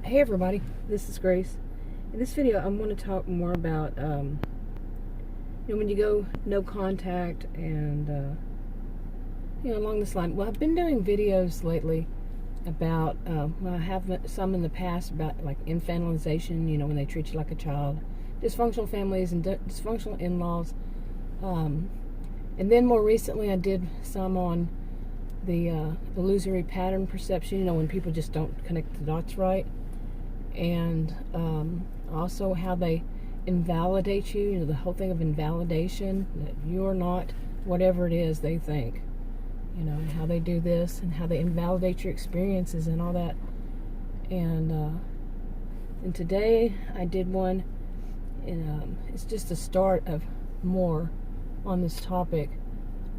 Hey everybody, this is Grace. In this video, I'm going to talk more about, when you go no contact and, along this line. Well, I've been doing videos lately about, I have some in the past about, like, infantilization, when they treat you like a child, dysfunctional families and dysfunctional in-laws. And then more recently, I did some on the illusory pattern perception, when people just don't connect the dots right. And also how they invalidate you, the whole thing of invalidation, that you're not whatever it is they think, how they do this and how they invalidate your experiences and all that. And today I did one, and it's just a start of more on this topic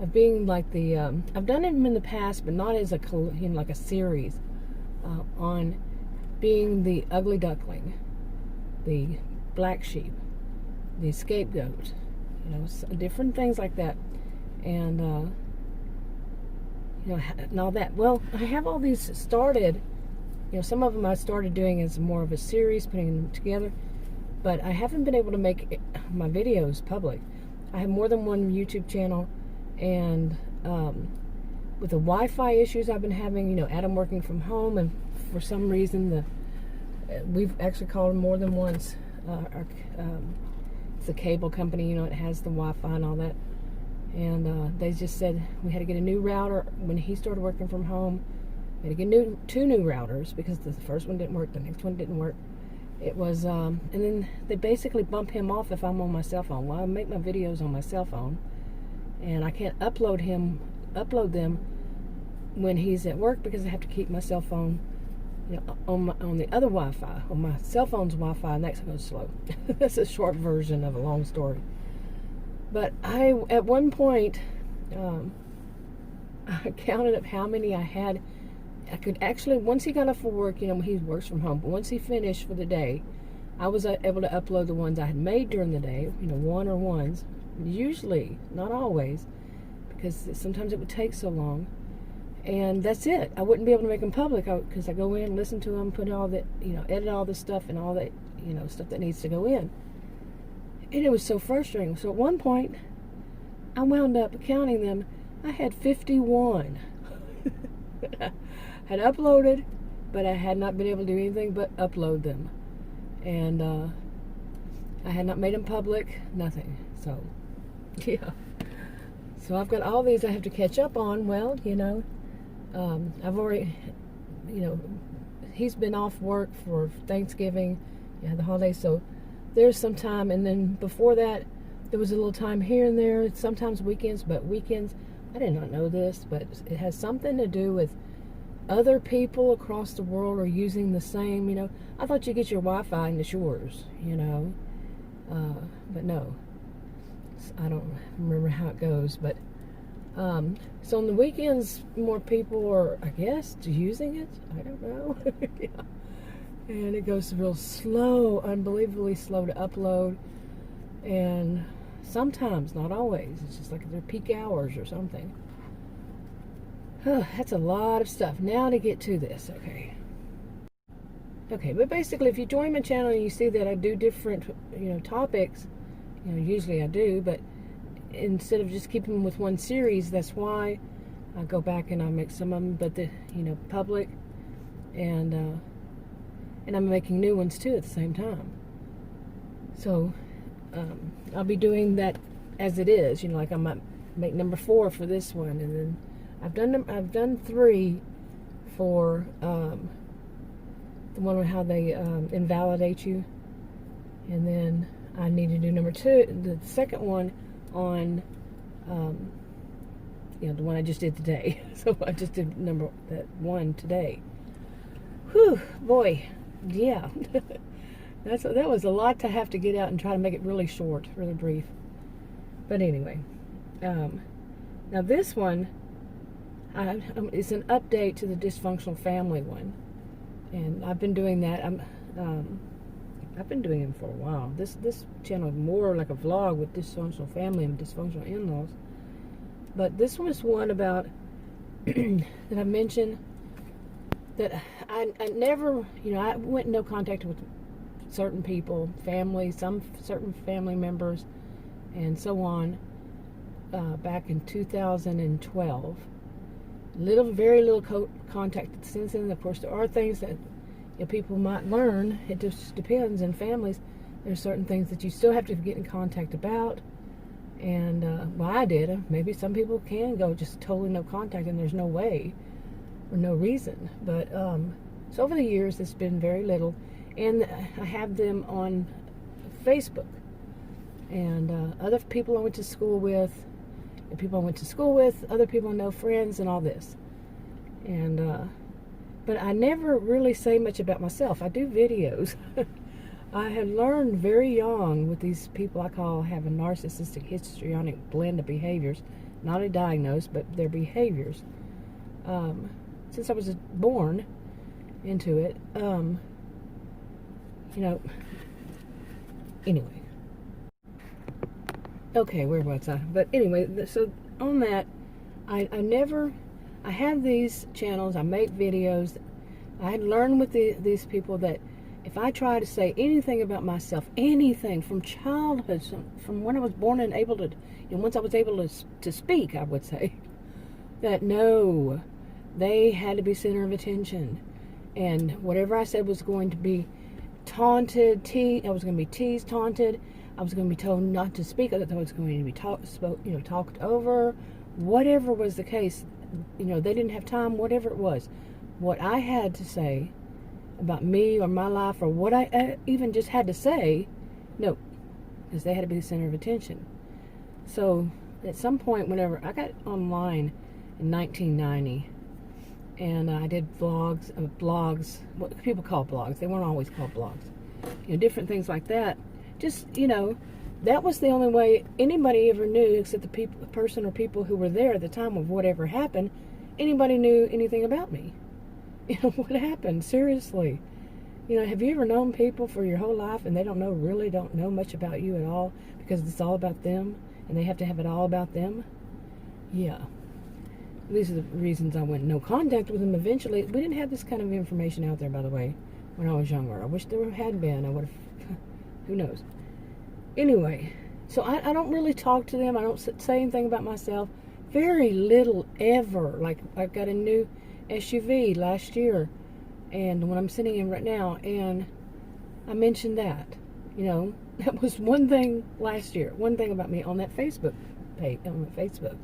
of being like the, I've done it in the past, but not as a, like a series on being the ugly duckling, the black sheep, the scapegoat, different things like that, and and all that. Well, I have all these started. Some of them I started doing as more of a series, putting them together, but I haven't been able to make my videos public. I have more than one YouTube channel, and with the Wi-Fi issues I've been having, Adam working from home, and for some reason we've actually called more than once. It's a cable company, it has the Wi-Fi and all that, and they just said we had to get a new router when he started working from home. We had to get two new routers because the first one didn't work, the next one didn't work. It was, and then they basically bump him off if I'm on my cell phone. Well, I make my videos on my cell phone, and I can't upload them when he's at work because I have to keep my cell phone, on the other Wi-Fi, on my cell phone's Wi-Fi, and that goes slow. That's a short version of a long story. But at one point, I counted up how many I had. I could actually, once he got off of work, he works from home, but once he finished for the day, I was able to upload the ones I had made during the day, one or ones, usually, not always, because sometimes it would take so long, and that's it. I wouldn't be able to make them public, because I go in, listen to them, put all that, edit all the stuff and all that, stuff that needs to go in, and it was so frustrating. So at one point, I wound up counting them. I had 51. Had uploaded, but I had not been able to do anything but upload them, and I had not made them public, nothing. So yeah, so I've got all these I have to catch up on. Well, I've already, he's been off work for Thanksgiving, the holidays, so there's some time, and then before that there was a little time here and there, sometimes weekends, but weekends, I did not know this, but it has something to do with other people across the world are using the same, I thought you get your Wi-Fi and it's yours, but no, I don't remember how it goes, but, so on the weekends, more people are, I guess, using it, I don't know, yeah. And it goes real slow, unbelievably slow to upload, and sometimes, not always, it's just like their peak hours or something. That's a lot of stuff. Now to get to this, okay, but basically if you join my channel and you see that I do different, topics, usually I do, but instead of just keeping them with one series, that's why I go back and I make some of them, but the, public, and I'm making new ones too at the same time. So, I'll be doing that as it is, like I might make number 4 for this one, and then I've done 3 for the one on how they invalidate you, and then I need to do number 2, the second one on the one I just did today. So I just did that 1 today. Whew, boy, yeah. That was a lot to have to get out and try to make it really short, really brief. But anyway, now this one, it's an update to the Dysfunctional Family one, and I've been doing that. I've been doing them for a while. This channel is more like a vlog with Dysfunctional Family and Dysfunctional in-laws, but this one is one about that I mentioned that I never, I went in no contact with certain people, family, some certain family members, and so on, back in 2012. Very little contact since then. Of course, there are things that people might learn. It just depends. In families, there's certain things that you still have to get in contact about. And, well, I did. Maybe some people can go just totally no contact and there's no way or no reason. But, so over the years, it's been very little. And I have them on Facebook. And other people I went to school with, other people I know, friends, and all this. And, but I never really say much about myself. I do videos. I had learned very young with these people I call have a narcissistic histrionic blend of behaviors, not a diagnosis, but their behaviors. Since I was born into it, anyway. Okay, where was I? But anyway, so on that, I have these channels, I make videos. I had learned with these people that if I try to say anything about myself, anything from childhood, from when I was born and able to, once I was able to speak, I would say, that no, they had to be center of attention. And whatever I said was going to be taunted, I was going to be teased, taunted. I was going to be told not to speak. I thought I was going to be talked over. Whatever was the case, they didn't have time, whatever it was. What I had to say about me or my life or what I even just had to say, no, because they had to be the center of attention. So at some point, whenever I got online in 1990, and I did blogs, what people call blogs. They weren't always called blogs. Different things like that. Just, that was the only way anybody ever knew, except the person or people who were there at the time of whatever happened, anybody knew anything about me. What happened? Seriously. Have you ever known people for your whole life and they don't know much about you at all because it's all about them and they have to have it all about them? Yeah. These are the reasons I went no contact with them eventually. We didn't have this kind of information out there, by the way, when I was younger. I wish there had been. I would have, who knows. Anyway, so I don't really talk to them. I don't say anything about myself. Very little ever. Like, I've got a new SUV last year, and what I'm sitting in right now, and I mentioned that. That was one thing last year. One thing about me on that Facebook page, on the Facebook.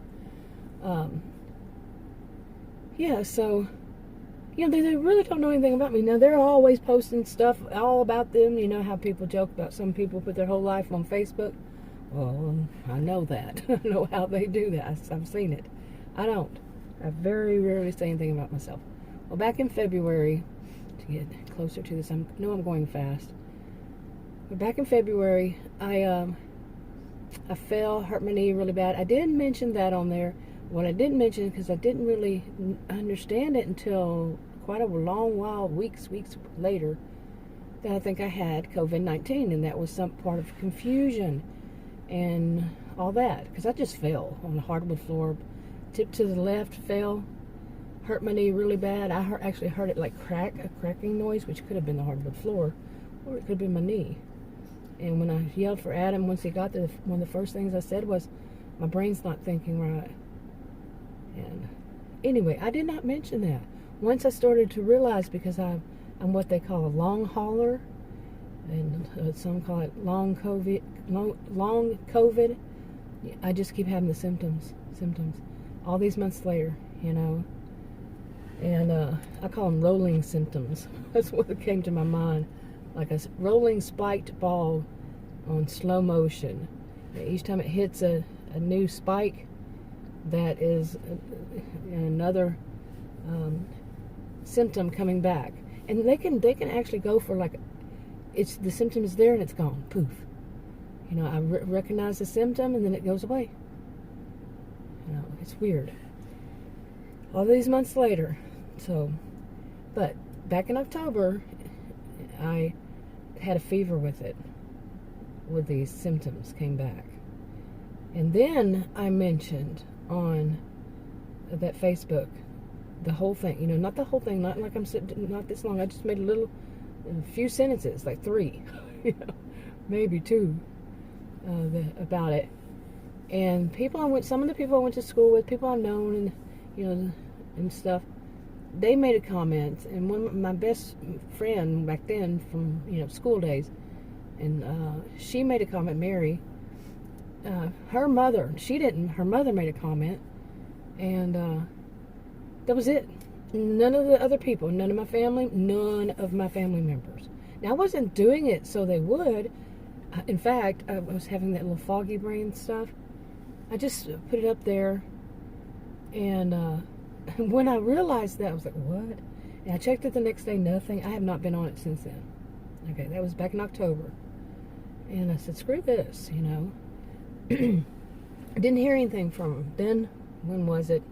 Yeah, so, they really don't know anything about me. Now, they're always posting stuff all about them. You know how people joke about some people put their whole life on Facebook? Well, I know that. I know how they do that. I've seen it. I don't. I very rarely say anything about myself. Well, back in February, to get closer to this, I know I'm going fast. But back in February, I fell, hurt my knee really bad. I didn't mention that on there. What I didn't mention, because I didn't really understand it until quite a long while, weeks later, that I think I had COVID-19, and that was some part of confusion and all that, because I just fell on the hardwood floor, tipped to the left, fell, hurt my knee really bad. I actually heard it like a cracking noise, which could have been the hardwood floor, or it could have been my knee. And when I yelled for Adam, once he got there, one of the first things I said was, my brain's not thinking right. And anyway, I did not mention that. Once I started to realize, because I'm what they call a long hauler, and some call it long COVID, I just keep having the symptoms. All these months later, and I call them rolling symptoms. That's what came to my mind, like a rolling spiked ball on slow motion. Each time it hits a new spike, that is another symptom coming back, and they can actually go for like, it's the symptom is there and it's gone, poof. I recognize the symptom and then it goes away. It's weird. All these months later. So, but back in October, I had a fever with it, with these symptoms came back, and then I mentioned on that Facebook the whole thing. You know, not the whole thing, not like I'm sitting, not this long. I just made a few sentences, like 3, you know, maybe 2, about it. And some of the people I went to school with, people I've known, and you know, and stuff, they made a comment. And one of my best friend back then from, you know, school days, and she made a comment, Mary. Her mother made a comment, and that was it. None of the other people, none of my family members. Now, I wasn't doing it so they would. In fact, I was having that little foggy brain stuff. I just put it up there, and when I realized that, I was like, what? And I checked it the next day, nothing. I have not been on it since then. Okay, that was back in October. And I said, screw this, you know. I didn't hear anything from them. Then, when was it?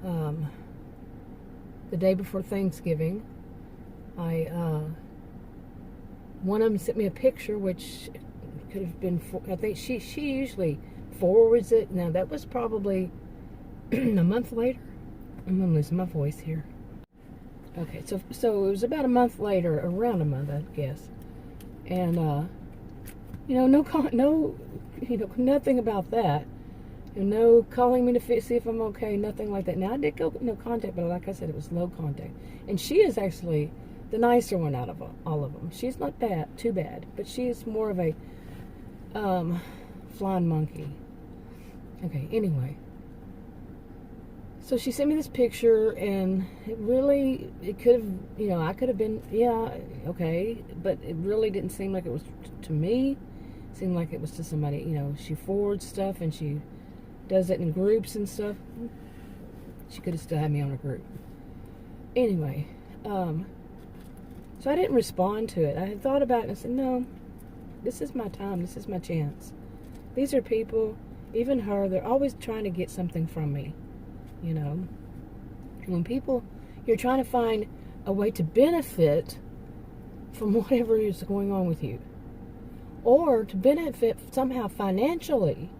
The day before Thanksgiving, one of them sent me a picture, which could have been, I think she usually forwards it. Now, that was probably a month later. I'm losing my voice here. Okay, so it was about a month later, around a month, I guess. And, you know, nothing about that. And no calling me to see if I'm okay, nothing like that. Now, I did go no contact, but like I said, it was low contact. And she is actually the nicer one out of all of them. She's not too bad, but she is more of a flying monkey. Okay, anyway. So she sent me this picture, and it could have, you know, I could have been, yeah, okay, but it really didn't seem like it was to me. It seemed like it was to somebody, you know. She forwards stuff, and she does it in groups and stuff. She could have still had me on a group. Anyway, so I didn't respond to it. I had thought about it, and I said, no, this is my time. This is my chance. These are people, even her, they're always trying to get something from me. You know, and when you're trying to find a way to benefit from whatever is going on with you, or to benefit somehow financially.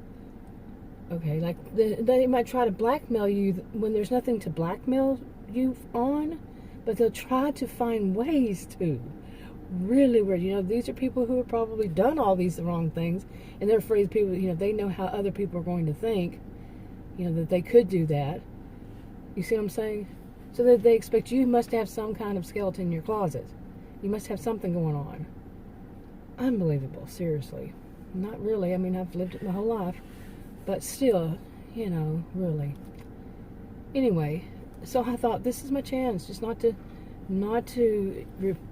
Okay, like they might try to blackmail you when there's nothing to blackmail you on, but they'll try to find ways to. Really weird. You know, these are people who have probably done all these wrong things, and they're afraid people, you know, they know how other people are going to think, you know, that they could do that. You see what I'm saying? So that they expect you must have some kind of skeleton in your closet. You must have something going on. Unbelievable, seriously. Not really. I mean, I've lived it my whole life. But still, you know, really. Anyway, so I thought, this is my chance, just not to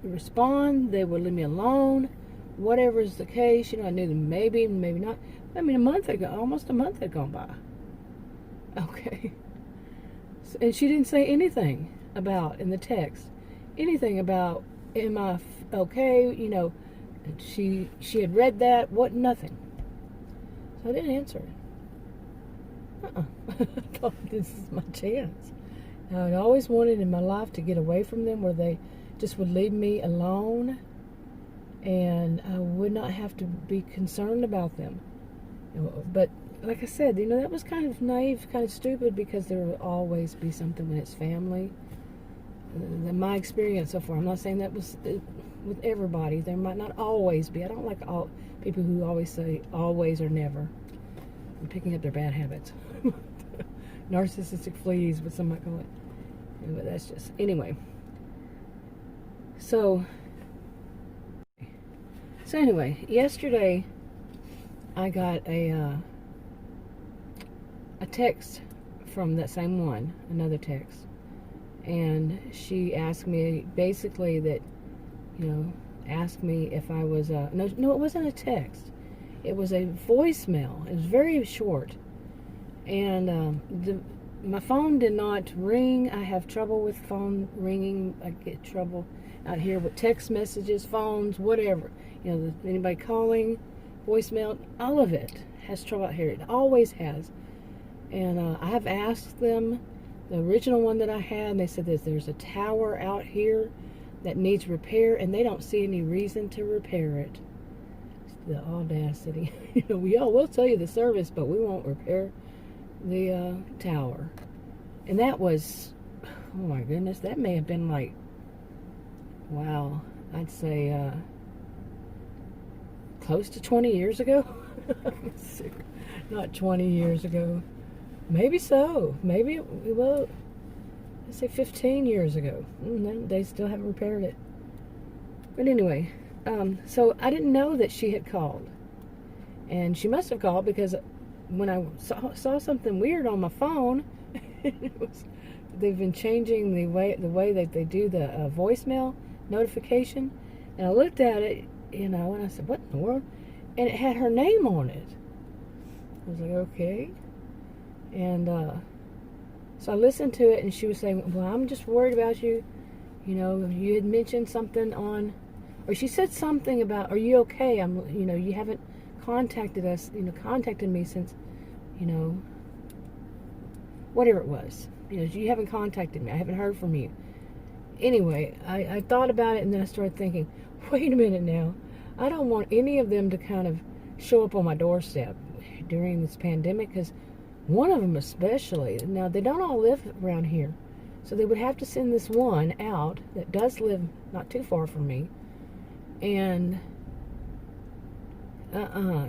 respond. They would leave me alone. Whatever is the case, you know, I knew them maybe not. I mean, almost a month had gone by. Okay. And she didn't say anything about, in the text, anything about, am I okay, you know, she had read that, nothing. So I didn't answer it. I thought, this is my chance. Now, I'd always wanted in my life to get away from them, where they just would leave me alone, and I would not have to be concerned about them. You know, but like I said, you know, that was kind of naive, kind of stupid, because there will always be something when it's family. My experience so far, I'm not saying that was with everybody. There might not always be. I don't like all people who always say always or never. I'm picking up their bad habits. Narcissistic fleas, what some might call it. But that's just, anyway. So anyway, yesterday I got a text from that same one, another text, and she asked me basically that, you know, asked me if I was no, it wasn't a text, it was a voicemail. It was very short, and my phone did not ring. I have trouble with phone ringing. I get trouble out here with text messages, phones, whatever, you know, anybody calling, voicemail, all of it has trouble out here. It always has. And I have asked them, the original one that I had, and they said that there's a tower out here that needs repair, and they don't see any reason to repair it. The audacity. You know, we'll tell you the service, but we won't repair the tower. And that was, oh my goodness, that may have been like, wow, I'd say close to 20 years ago. Not 20 years ago. Maybe so. Maybe, well, let's say 15 years ago. They still haven't repaired it. But anyway, so I didn't know that she had called. And she must have called because when I saw something weird on my phone, they've been changing the way that they do the voicemail notification. And I looked at it, and I said, what in the world? And it had her name on it. I was like, okay. And so I listened to it, and she was saying, well, I'm just worried about you. You had mentioned something on, or she said something about, are you okay? You haven't contacted us, contacted me since, whatever it was. You haven't contacted me. I haven't heard from you. Anyway, I thought about it, and then I started thinking, wait a minute now. I don't want any of them to kind of show up on my doorstep during this pandemic, because one of them especially, now they don't all live around here, so they would have to send this one out that does live not too far from me, and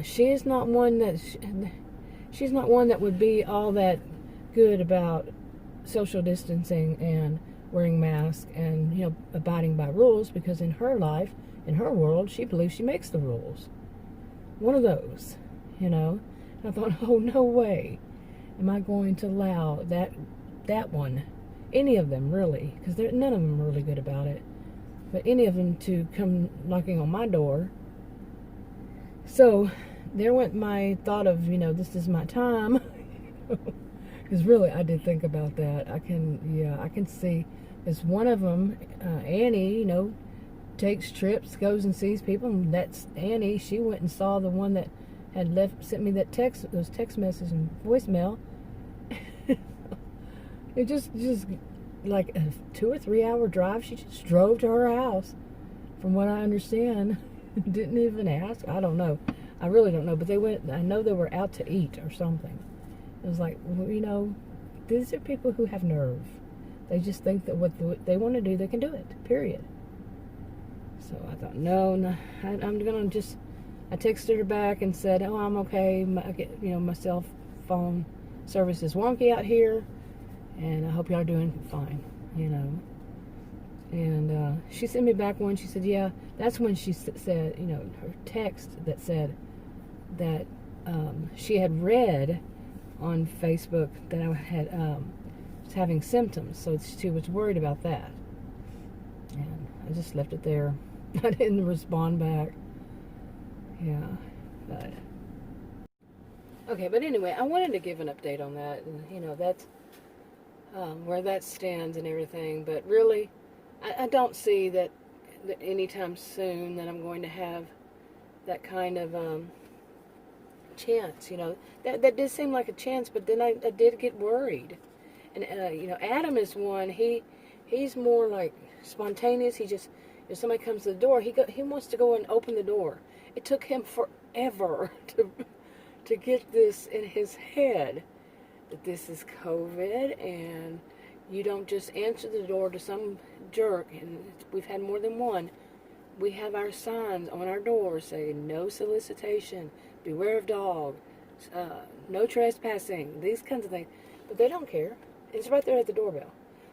she's not one that would be all that good about social distancing and wearing masks and abiding by rules, because in her life, in her world, she believes she makes the rules. One of those, I thought, oh, no way am I going to allow that one, any of them really, because none of them are really good about it, but any of them to come knocking on my door. So there went my thought of, this is my time. Because really, I did think about that. I can see, as one of them, Annie, takes trips, goes and sees people, and that's Annie. She went and saw the one that had sent me those text messages and voicemail. It just like a 2 or 3 hour drive. She just drove to her house, from what I understand. Didn't even ask. I don't know. I really don't know. But they went. I know they were out to eat or something. It was like, these are people who have nerve. They just think that what they want to do, they can do it. Period. So I thought, no, I'm gonna just. I texted her back and said, oh, I'm okay. My cell phone service is wonky out here, and I hope y'all are doing fine. And she sent me back one. She said, yeah, that's when she said, her text that said that she had read on Facebook that I had was having symptoms, so she was worried about that. And I just left it there. I didn't respond back. Yeah, but okay. But anyway, I wanted to give an update on that, and that's where that stands and everything. But really, I don't see that anytime soon that I'm going to have that kind of chance. That did seem like a chance, but then I did get worried. And Adam is one. He's more like spontaneous. He just, if somebody comes to the door, he wants to go and open the door. It took him forever to get this in his head, that this is COVID and you don't just answer the door to some jerk. And we've had more than one. We have our signs on our doors saying no solicitation, beware of dog, no trespassing, these kinds of things. But they don't care. It's right there at the doorbell.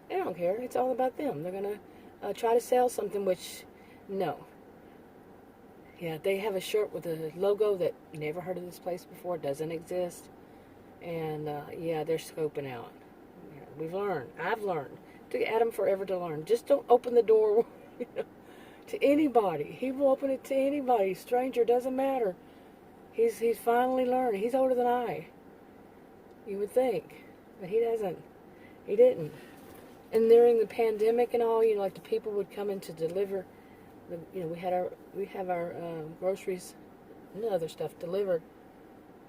They don't care. It's all about them. They're going to try to sell something, which, no. Yeah, they have a shirt with a logo that you never heard of this place before, doesn't exist. And, yeah, they're scoping out. Yeah, we've learned. I've learned. It took Adam forever to learn. Just don't open the door to anybody. He will open it to anybody. Stranger, doesn't matter. He's finally learned. He's older than I. You would think. But he doesn't. He didn't. And during the pandemic and all, like the people would come in to deliver. We have our groceries and other stuff delivered,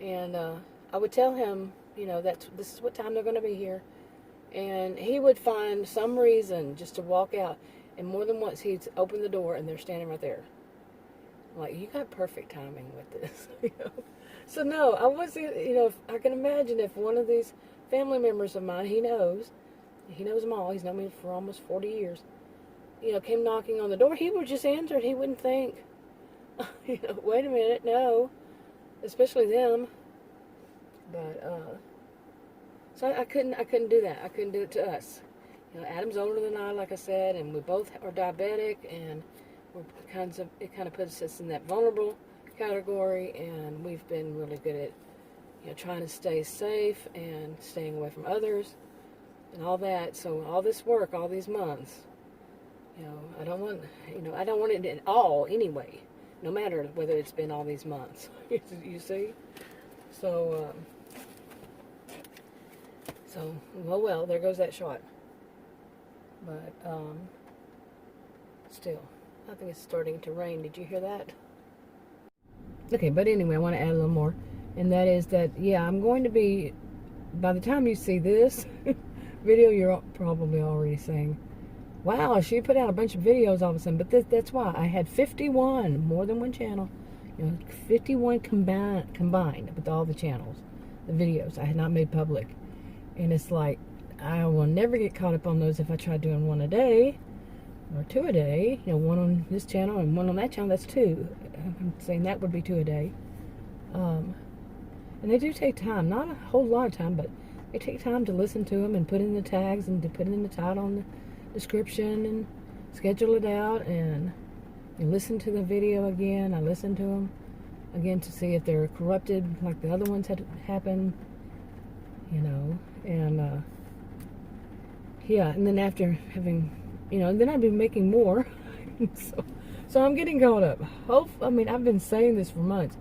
and I would tell him, this is what time they're going to be here, and he would find some reason just to walk out, and more than once he'd open the door and they're standing right there. I'm like, you got perfect timing with this, So no, I wasn't, I can imagine if one of these family members of mine, he knows, He knows them all. He's known me for almost 40 years. Came knocking on the door. He would just answer it. He wouldn't think. Wait a minute, no. Especially them. But, so I couldn't do that. I couldn't do it to us. Adam's older than I, like I said, and we both are diabetic, and it kind of puts us in that vulnerable category, and we've been really good at, trying to stay safe and staying away from others and all that. So all this work, all these months, I don't want it at all anyway, no matter whether it's been all these months. You see? So, well, there goes that shot. But, still, I think it's starting to rain. Did you hear that? Okay, but anyway, I want to add a little more. And that is that, yeah, I'm going to be, by the time you see this video, you're probably already saying, wow, she put out a bunch of videos all of a sudden. But that's why. I had 51, more than one channel. 51 combined with all the channels, the videos I had not made public. And it's like, I will never get caught up on those if I try doing one a day or two a day. One on this channel and one on that channel. That's two. I'm saying that would be two a day. And they do take time. Not a whole lot of time, but they take time to listen to them and put in the tags and to put in the title and the description and schedule it out. And you listen to the video again. I listen to them again to see if they're corrupted like the other ones had happened. And yeah, and then after having, then I'd be making more. so I'm getting caught up. I've been saying this for months.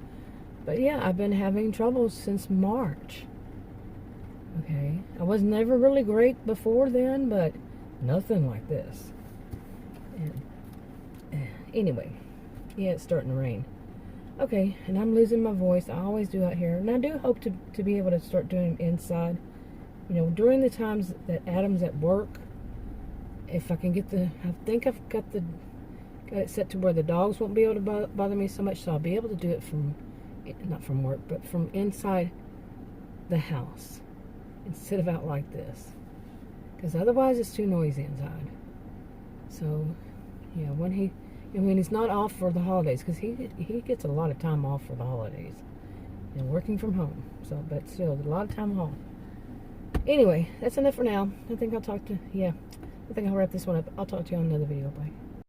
But yeah, I've been having trouble since March. Okay. I was never really great before then, but nothing like this. And anyway, yeah, it's starting to rain. Okay, and I'm losing my voice. I always do out here. And I do hope to be able to start doing inside. During the times that Adam's at work, if I can get I think I've got it set to where the dogs won't be able to bother me so much, so I'll be able to do it not from work, but from inside the house, instead of out like this, because otherwise it's too noisy inside. So, yeah, when he's not off for the holidays, because he gets a lot of time off for the holidays, and working from home, but still, a lot of time off. Anyway, that's enough for now. I think I'll wrap this one up. I'll talk to you on another video. Bye.